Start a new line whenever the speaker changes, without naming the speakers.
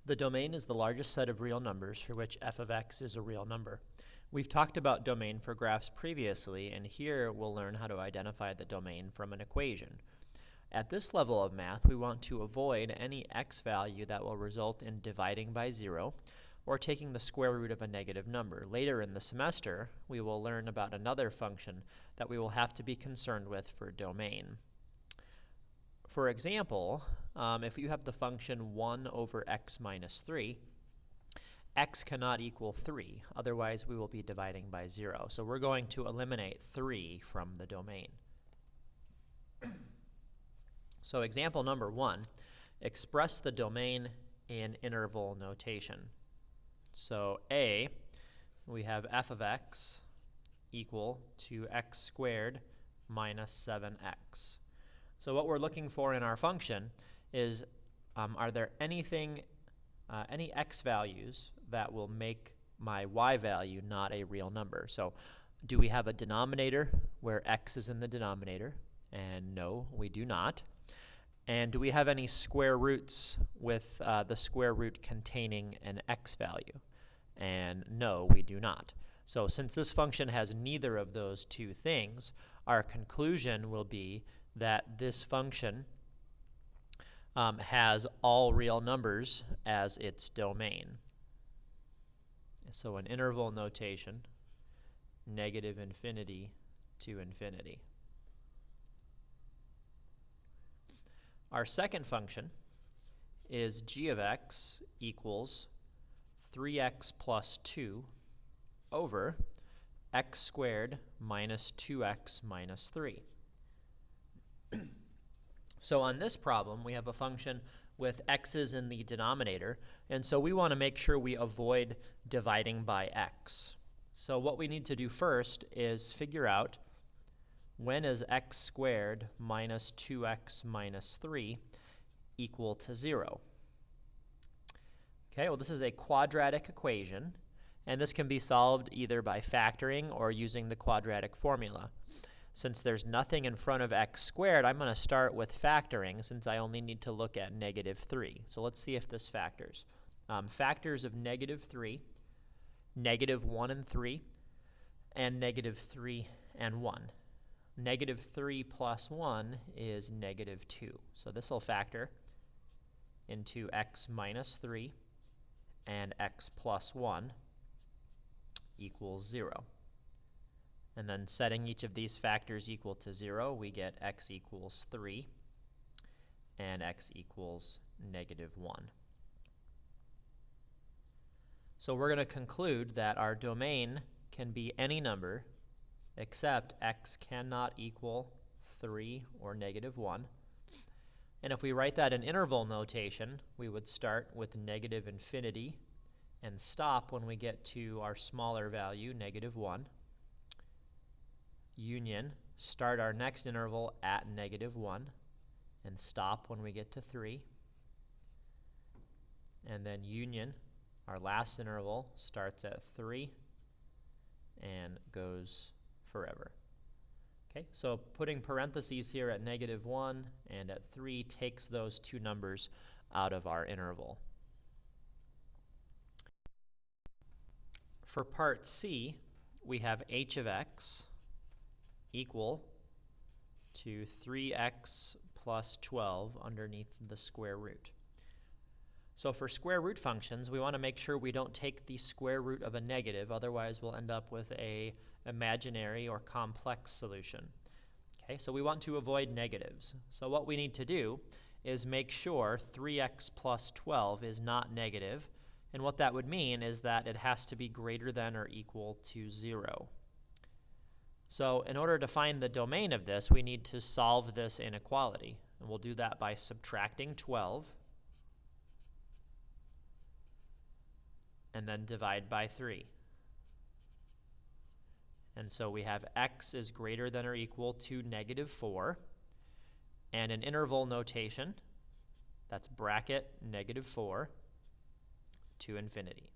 The domain is the largest set of real numbers for which f of x is a real number. We've talked about domain for graphs previously, and here we'll learn how to identify the domain from an equation. At this level of math, we want to avoid any x value that will result in dividing by 0 or taking the square root of a negative number. Later in the semester, we will learn about another function that we will have to be concerned with for domain. For example, if you have the function 1 over x minus 3, x cannot equal 3, otherwise we will be dividing by 0. So we're going to eliminate 3 from the domain. So example number 1, express the domain in interval notation. So A, we have f of x equal to x squared minus 7x. So what we're looking for in our function is, are there any x values that will make my y value not a real number? So do we have a denominator where x is in the denominator? And no, we do not. And do we have any square roots with the square root containing an x value? And no, we do not. So since this function has neither of those two things, our conclusion will be that this function has all real numbers as its domain. So in interval notation, negative infinity to infinity. Our second function is g of x equals 3x plus 2 over x squared minus 2x minus 3. So on this problem, we have a function with x's in the denominator, and so we want to make sure we avoid dividing by x. So what we need to do first is figure out when is x squared minus 2x minus 3 equal to 0. Okay, well this is a quadratic equation, and this can be solved either by factoring or using the quadratic formula. Since there's nothing in front of x squared, I'm going to start with factoring since I only need to look at negative 3. So let's see if this factors. Factors of negative 3, negative 1 and 3, and negative 3 and 1. Negative 3 plus 1 is negative 2. So this will factor into x minus 3 and x plus 1 equals 0. And then setting each of these factors equal to 0, we get x equals 3 and x equals negative 1. So we're going to conclude that our domain can be any number except x cannot equal 3 or negative 1. And if we write that in interval notation, we would start with negative infinity and stop when we get to our smaller value, negative 1. Union, start our next interval at negative 1 and stop when we get to 3. And then union, our last interval, starts at 3 and goes forever. Okay, so putting parentheses here at negative 1 and at 3 takes those two numbers out of our interval. For part C, we have h of x equal to 3x plus 12 underneath the square root. So for square root functions, we want to make sure we don't take the square root of a negative, otherwise we'll end up with a imaginary or complex solution. Okay, so we want to avoid negatives. So what we need to do is make sure 3x plus 12 is not negative, and what that would mean is that it has to be greater than or equal to 0. So in order to find the domain of this, we need to solve this inequality. And we'll do that by subtracting 12 and then divide by 3. And so we have x is greater than or equal to negative 4. And in interval notation, that's bracket negative 4 to infinity.